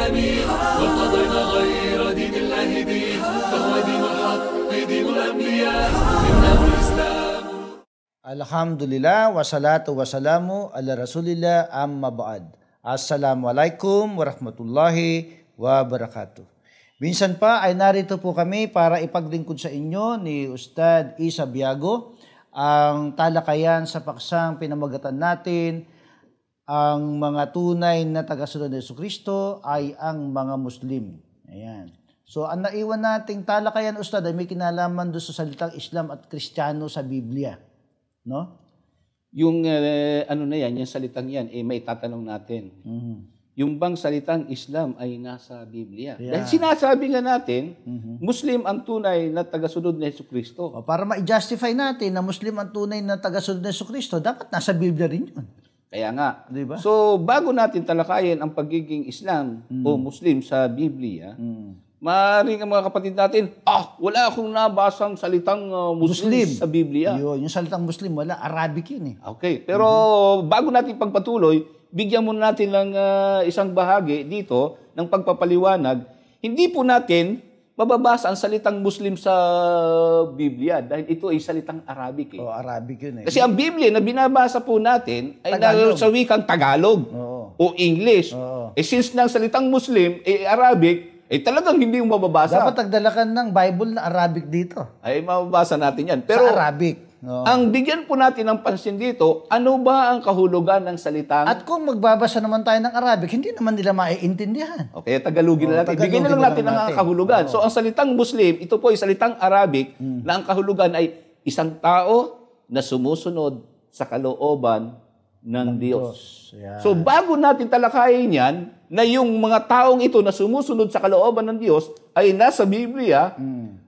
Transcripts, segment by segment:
أمين وارتضينا غير دين الله دين فهو دين الحق دين الأنبياء إنه الإسلام. Alhamdulillah, wassalatu wassalamu ala rasulillah, amma ba'd. Assalamualaikum warahmatullahi wabarakatuh. Minsan pa ay narito po kami para ipaglingkod sa inyo ni Ustad Isa Biago ang talakayan sa paksang pinamagatan natin, ang mga tunay na tagasunod ni Jesucristo ay ang mga Muslim. Ayan. So ang naiwan nating talakayan, Ustad, ay may kinalaman doon sa salitang Islam at Kristiyano sa Biblia. No? Yung yung salitang yan, may tatanong natin. Yung bang salitang Islam ay nasa Biblia? Yeah. Dahil sinasabi nga natin, Muslim ang tunay na tagasunod ni Jesucristo. O, para ma-justify natin na Muslim ang tunay na tagasunod ni Jesucristo, dapat nasa Biblia rin yun. Kaya nga. Diba? So, bago natin talakayin ang pagiging Islam o Muslim sa Biblia, maaaring ang mga kapatid natin, wala akong nabasang salitang Muslim sa Biblia. Yung salitang Muslim, wala. Arabic yun eh. Okay. Pero bago natin pagpatuloy, bigyan muna natin ng isang bahagi dito ng pagpapaliwanag. Hindi po natin mababasa ang salitang Muslim sa Biblia dahil ito ay salitang Arabic. Arabic yun eh. Kasi ang Biblia na binabasa po natin ay sa wikang Tagalog o English. Since ng salitang Muslim ay Arabic, talagang hindi mo mababasa. Dapat nagdala ka ng Bible na Arabic dito. Ay mababasa natin yan. Pero sa Arabic. Ang bigyan po natin ng pansin dito, ano ba ang kahulugan ng salitang... At kung magbabasa naman tayo ng Arabic, hindi naman nila maiintindihan. Okay, Tagalogin na natin. Bigyan na lang natin ng kahulugan. So ang salitang Muslim, ito po ay salitang Arabic na ang kahulugan ay isang tao na sumusunod sa kalooban ng Diyos. Yeah. So bago natin talakayin yan, na yung mga taong ito na sumusunod sa kalooban ng Diyos ay nasa Biblia,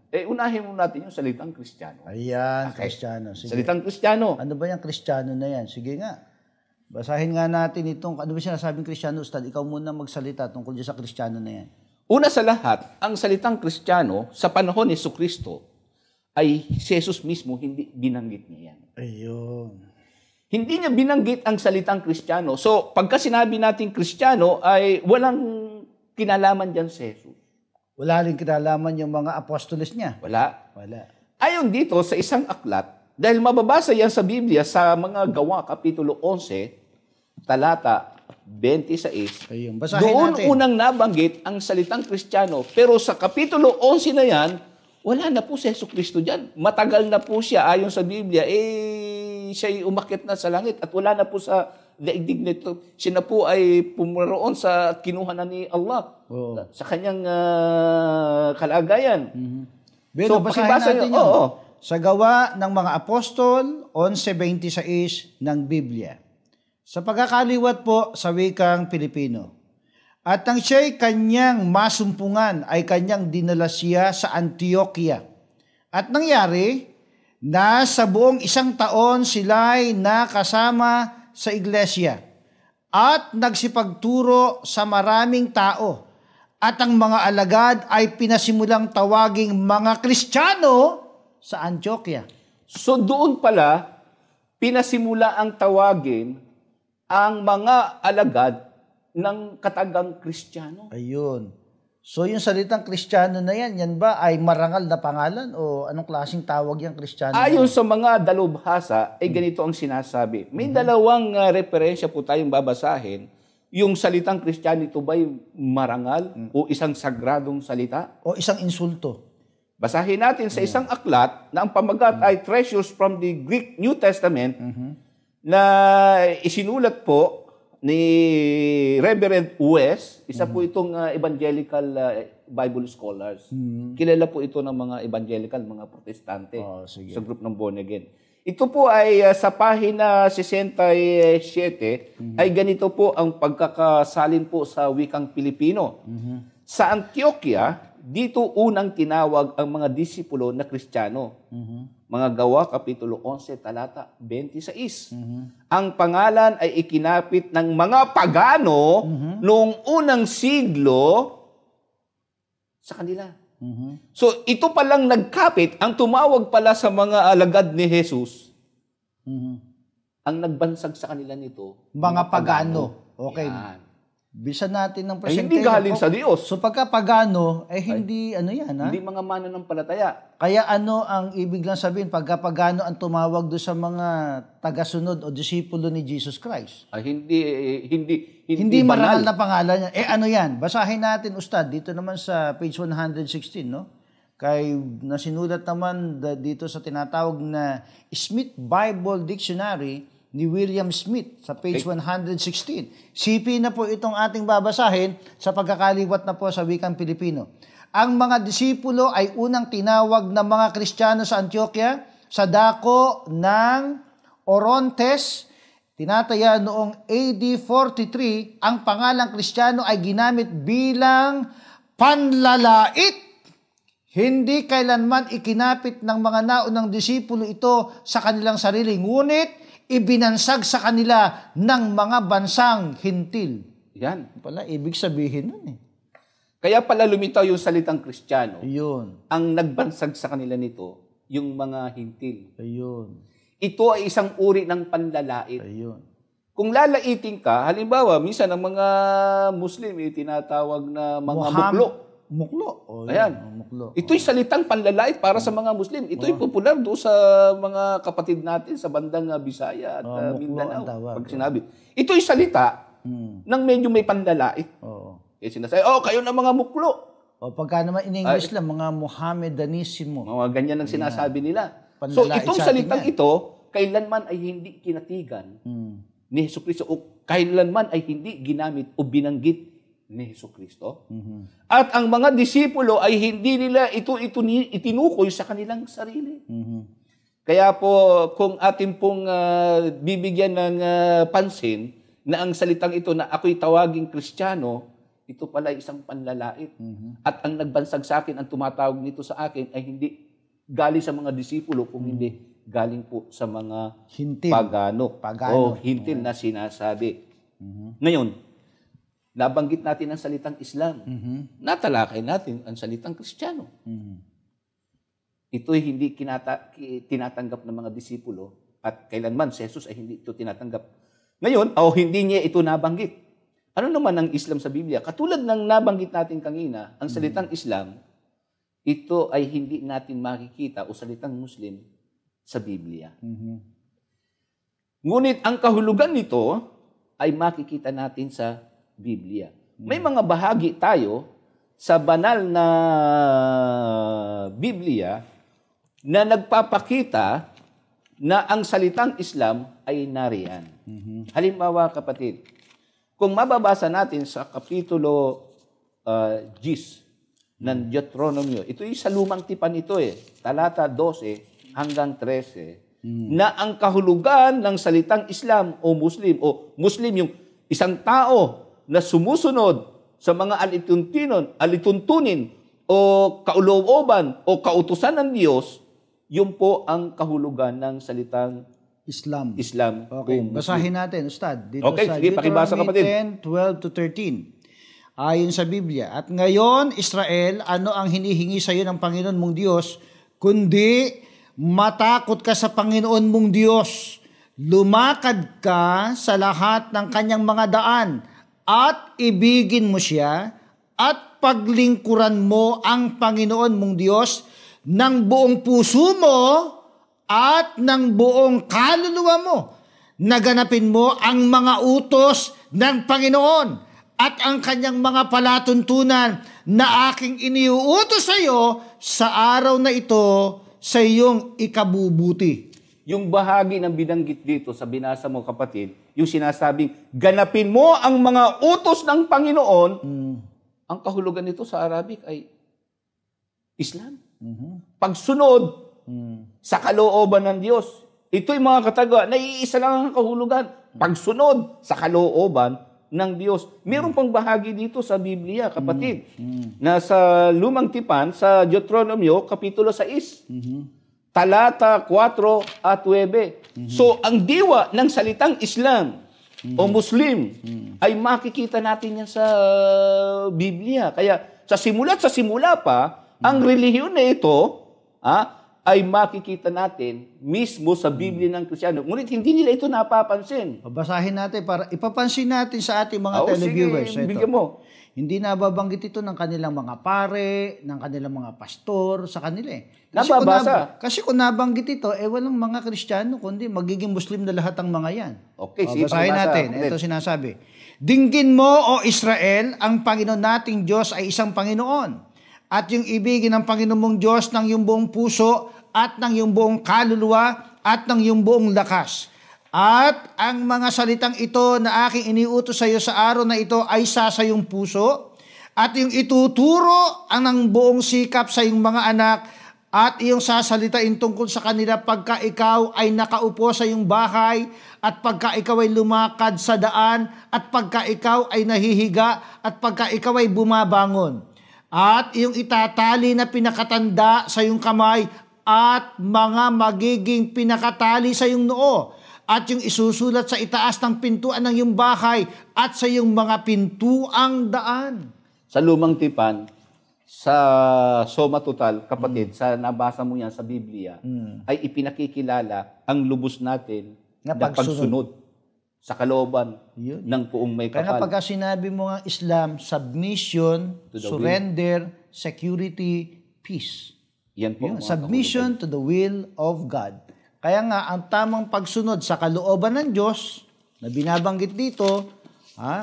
unahin mo natin yung salitang Kristiyano. Ayan, okay. Kristiyano. Sige. Salitang Kristiyano. Ano ba yung Kristiyano na yan? Sige nga. Basahin nga natin itong, ano ba sinasabing Kristiyano, Ustad? Ikaw muna magsalita tungkol sa Kristiyano na yan. Una sa lahat, ang salitang Kristiyano sa panahon ni Jesucristo ay si Jesus mismo hindi binanggit niya yan. Ayun. Hindi niya binanggit ang salitang Kristiyano. So, pagka sinabi natin Kristiyano, ay walang kinalaman dyan si Jesus. Wala rin kinalaman yung mga apostoles niya? Wala. Ayon dito sa isang aklat, dahil mababasa yan sa Biblia sa mga Gawa, Kapitulo 11, talata 26. Ayun, basahin doon natin. Unang nabanggit ang salitang Kristiyano. Pero sa Kapitulo 11 na yan, wala na po si Jesucristo dyan. Matagal na po siya, ayon sa Biblia, siya'y umakyat na sa langit at wala na po sa daigdig nito. Siya na po ay pumaroon sa kinuha na ni Allah sa kanyang kalagayan. So, basahin natin yun. Sa Gawa ng mga Apostol, 11:26 ng Biblia. Sa pagkakaliwat po sa wikang Pilipino. At nang siya'y kanyang masumpungan ay kanyang dinala siya sa Antioquia. At nangyari, na sa buong 1 taon sila'y nakasama sa iglesia at nagsipagturo sa maraming tao at ang mga alagad ay pinasimulang tawaging mga Kristiyano sa Antioquia. So doon pala, pinasimula ang tawagin ang mga alagad ng katagang Kristiyano. Ayun. So yung salitang Kristiyano na yan ba ay marangal na pangalan o anong klaseng tawag yung Kristiyano? Ayon sa mga dalubhasa, ganito ang sinasabi. May dalawang referensya po tayong babasahin. Yung salitang Kristiyano ito ba'y marangal o isang sagradong salita? O isang insulto? Basahin natin sa isang aklat na ang pamagat ay Treasures from the Greek New Testament na isinulat po ni Reverend West, isa po itong evangelical Bible scholars. Kilala po ito ng mga evangelical, mga protestante sa group ng Born Again. Ito po ay sa pahina 67, ay ganito po ang pagkakasalin po sa wikang Pilipino. Sa Antioquia, dito unang tinawag ang mga disipulo na Kristiyano. Mga Gawa, Kapitulo 11, talata 26. Ang pangalan ay ikinapit ng mga pagano noong unang siglo sa kanila. So, ito palang nagkapit, ang tumawag pala sa mga alagad ni Jesus, ang nagbansag sa kanila nito, mga pagano. Okay. Yan. Bisa natin ng Ay, percentage. hindi galing sa Diyos. So pagka pagano, hindi ano yan, ha? Hindi mga mananampalataya. Kaya ano ang ibig lang sabihin, pagka pagano ang tumawag doon sa mga tagasunod o disipulo ni Jesus Christ? Ay, hindi Marangal banal. na pangalan yan. Ano yan? Basahin natin, Ustad, dito naman sa page 116, no? Kay nasinulat naman dito sa tinatawag na Smith Bible Dictionary ni William Smith sa page 116. CP na po itong ating babasahin sa pagkakaliwat na po sa wikang Pilipino. Ang mga disipulo ay unang tinawag ng mga Kristiyano sa Antioquia sa dako ng Orontes. Tinataya noong AD 43, ang pangalang Kristiyano ay ginamit bilang panlalait. Hindi kailanman ikinapit ng mga naunang disipulo ito sa kanilang sarili, ngunit ibinansag sa kanila ng mga bansang hintil. Yan. Pala, ibig sabihin nun eh. Kaya pala lumitaw yung salitang Kristiyano. Ayun. Ang nagbansag sa kanila nito, yung mga hintil. Ayun. Ito ay isang uri ng panlalait. Ayun. Kung lalaitin ka, halimbawa, minsan ang mga Muslim tinatawag na mga muklo. Muklo. Oh, Ayan. Muklo. Ito'y salitang panlalait para sa mga Muslim. Ito'y popular doon sa mga kapatid natin sa bandang Bisaya at muklo Mindanao. ang tawag. Pag sinabi. Ito'y salita ng medyo may panlalait. Oo. Sinasabi, kayo na mga muklo. O pagka naman in English lang, mga Mohammedanismo. Mga ganyan ang sinasabi nila. So Panlalait itong sa atin salitang yan. ito, kailanman ay hindi kinatigan ni Hesukristo o kailanman ay hindi ginamit o binanggit ni Hesukristo. At ang mga disipulo ay hindi nila ito itinukoy sa kanilang sarili. Kaya po, kung atin pong bibigyan ng pansin na ang salitang ito na ako'y tawaging Kristiyano, ito pala isang panlalait. At ang nagbansag sa akin, ang tumatawag nito sa akin ay hindi galing sa mga disipulo, kung hindi galing po sa mga Hintil. pagano. O hintil na sinasabi. Ngayon, nabanggit natin ang salitang Islam. Natalakay natin ang salitang Kristiyano. Ito'y hindi tinatanggap ng mga disipulo at kailanman si Jesus ay hindi ito tinatanggap. Ngayon, hindi niya ito nabanggit. Ano naman ang Islam sa Biblia? Katulad ng nabanggit natin kanina, ang salitang Islam, ito ay hindi natin makikita o salitang Muslim sa Biblia. Ngunit ang kahulugan nito ay makikita natin sa Biblia. May mga bahagi tayo sa banal na Biblia na nagpapakita na ang salitang Islam ay nariyan. Halimbawa, kapatid, kung mababasa natin sa Kapitulo 10 ng Deuteronomio, ito yung sa lumang tipan ito talata 12 hanggang 13, na ang kahulugan ng salitang Islam o Muslim yung isang tao na sumusunod sa mga alituntunin o kaulooban o kautusan ng Diyos, yun po ang kahulugan ng salitang Islam. o Okay, Muslim. basahin natin, Ustad. Dito Okay, sa sige, pakibasa, kapatid. 10:12-13. Ayon sa Biblia, at ngayon, Israel, ano ang hinihingi sa iyo ng Panginoon mong Diyos, kundi matakot ka sa Panginoon mong Diyos. Lumakad ka sa lahat ng kanyang mga daan at ibigin mo siya at paglingkuran mo ang Panginoon mong Diyos ng buong puso mo at ng buong kaluluwa mo. Naganapin mo ang mga utos ng Panginoon at ang kanyang mga palatuntunan na aking iniuutos sa iyo sa araw na ito sa iyong ikabubuti. Yung bahagi ng binanggit dito sa binasa mo, kapatid, yung sinasabing, ganapin mo ang mga utos ng Panginoon, ang kahulugan nito sa Arabic ay Islam. Pagsunod sa kalooban ng Diyos. Ito'y mga katagwa, naiisa lang ang kahulugan. Pagsunod sa kalooban ng Diyos. Meron pang bahagi dito sa Biblia, kapatid, na sa lumang tipan, sa Deuteronomio, Kapitulo 6. Talata 4 at 9. So, ang diwa ng salitang Islam o Muslim ay makikita natin yan sa Biblia. Kaya sa simula pa, ang relihiyon na ito ay makikita natin mismo sa Biblia ng Kristiyano. Ngunit hindi nila ito napapansin. Babasahin natin para ipapansin natin sa ating mga televiewers. Sige, bigyan mo. Hindi nababanggit ito ng kanilang mga pare, ng kanilang mga pastor, sa kanila eh. Nababasa. Kasi kung nabanggit ito, walang mga Kristiyano, kundi magiging Muslim na lahat ang mga yan. Okay, sige, basahin natin. Ito sinasabi. Dinggin mo, O Israel, ang Panginoon nating Diyos ay isang Panginoon. At yung ibigin ng Panginoon mong Diyos ng iyong buong puso, at ng iyong buong kaluluwa, at ng iyong buong lakas. At ang mga salitang ito na aking iniutos sa iyo sa araw na ito ay sa iyong puso, at yung ituturo ang ng buong sikap sa iyong mga anak, at iyong sasalitain tungkol sa kanila pagka ikaw ay nakaupo sa iyong bahay, at pagka ikaw ay lumakad sa daan, at pagka ikaw ay nahihiga, at pagka ikaw ay bumabangon. At iyong itatali na pinakatanda sa iyong kamay, at mga magiging pinakatali sa iyong noo, at yung isusulat sa itaas ng pintuan ng iyong bahay, at sa iyong mga pintuang daan. Sa Lumang Tipan, sa Soma Total, kapatid, sa nabasa mo yan sa Biblia, ay ipinakikilala ang lubos natin na pagsunod sa kalooban ng poong may kapal. Kaya pagka sinabi mo nga Islam, submission, surrender, security, peace. Yan po. Submission to the will of God. Kaya nga, ang tamang pagsunod sa kalooban ng Diyos, na binabanggit dito,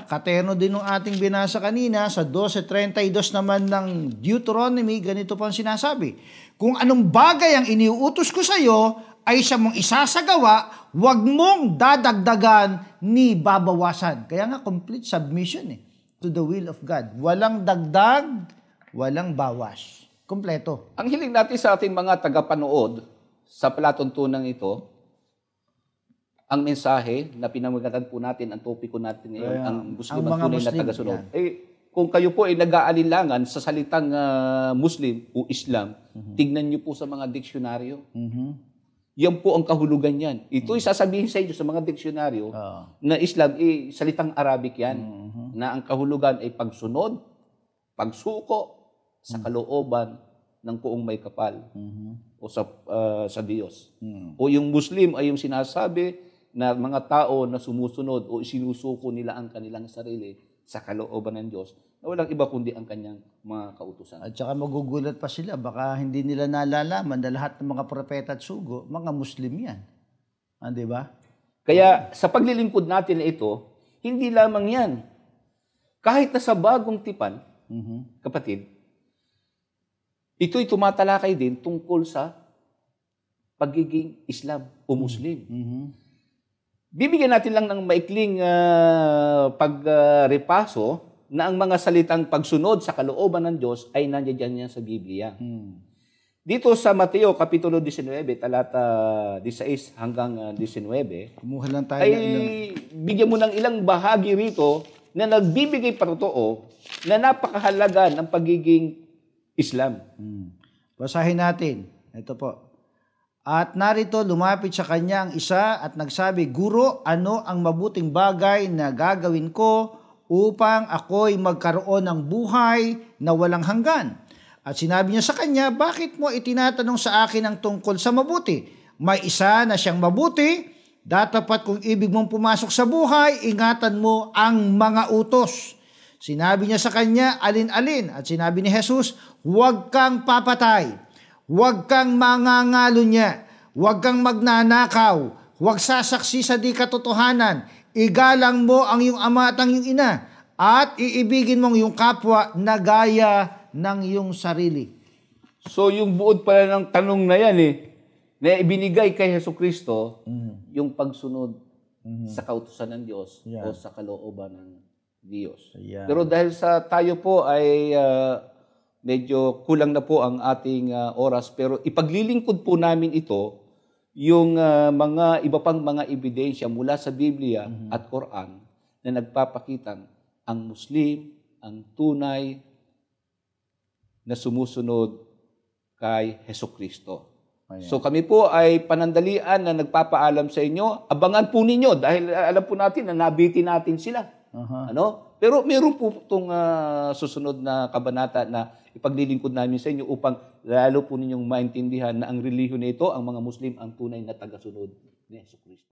katerno din ng ating binasa kanina, sa 12:32 naman ng Deuteronomy, ganito po ang sinasabi. Kung anong bagay ang iniuutos ko sa iyo, ay siya mong isasagawa, huwag mong dadagdagan ni babawasan. Kaya nga, complete submission to the will of God. Walang dagdag, walang bawas. Kompleto. Ang hiling natin sa ating mga tagapanood sa palatuntunan ito, ang mensahe na pinamagatan po natin, ang topiko natin ngayon, ang Muslim at tunay na tagasunod. Kung kayo po ay nag-aalinlangan sa salitang Muslim o Islam, tignan niyo po sa mga diksyonaryo. Yan po ang kahulugan yan. Ito'y sasabihin sa inyo sa mga diksyonaryo na Islam, salitang Arabic yan, na ang kahulugan ay pagsunod, pagsuko sa kalooban ng poong may kapal o sa Diyos. O yung Muslim ay yung sinasabi na mga tao na sumusunod o isinusuko nila ang kanilang sarili sa kalooban ng Diyos na walang iba kundi ang kanyang mga kautusan. At saka magugulat pa sila, baka hindi nila nalalaman na lahat ng mga propeta at sugo, mga Muslim yan. Di ba? Kaya sa paglilingkod natin na ito, hindi lamang yan. Kahit na sa Bagong Tipan, kapatid, ito'y tumatalakay din tungkol sa pagiging Islam o Muslim. Bibigyan natin lang ng maikling pagrepaso na ang mga salitang pagsunod sa kalooban ng Diyos ay nandiyan yan sa Biblia. Dito sa Mateo, Kapitulo 19, talata 16 hanggang 19, kumuha lang tayo bigyan mo ng ilang bahagi rito na nagbibigay patotoo na napakahalaga ng pagiging Islam. Basahin natin. Ito po. At narito lumapit sa kanya ang isa at nagsabi, Guro, ano ang mabuting bagay na gagawin ko upang ako'y magkaroon ng buhay na walang hanggan? At sinabi niya sa kanya, bakit mo itinatanong sa akin ang tungkol sa mabuti? May isa na siyang mabuti, datapat kung ibig mong pumasok sa buhay, ingatan mo ang mga utos. Sinabi niya sa kanya, alin-alin. At sinabi ni Jesus, huwag kang papatay, huwag kang mangangalunya, huwag kang magnanakaw, huwag sasaksi sa di katotohanan, igalang mo ang iyong ama at ang iyong ina, at iibigin mong iyong kapwa na gaya ng iyong sarili. So yung buod pala ng tanong na yan na ibinigay kay Jesucristo, yung pagsunod sa kautusan ng Diyos o sa kalooban ng Diyos. Pero dahil sa tayo po ay medyo kulang na po ang ating oras, pero ipaglilingkod po namin ito, yung mga iba pang mga ebidensya mula sa Biblia at Quran na nagpapakitang ang Muslim, ang tunay na sumusunod kay Jesucristo. So kami po ay panandalian na nagpapaalam sa inyo. Abangan po ninyo dahil alam po natin na nabiti natin sila. Ano? Pero meron po itong susunod na kabanata na ipaglilingkod namin sa inyo upang lalo po ninyong maintindihan na ang relihiyon na ito, ang mga Muslim, ang tunay na tagasunod ni Jesucristo.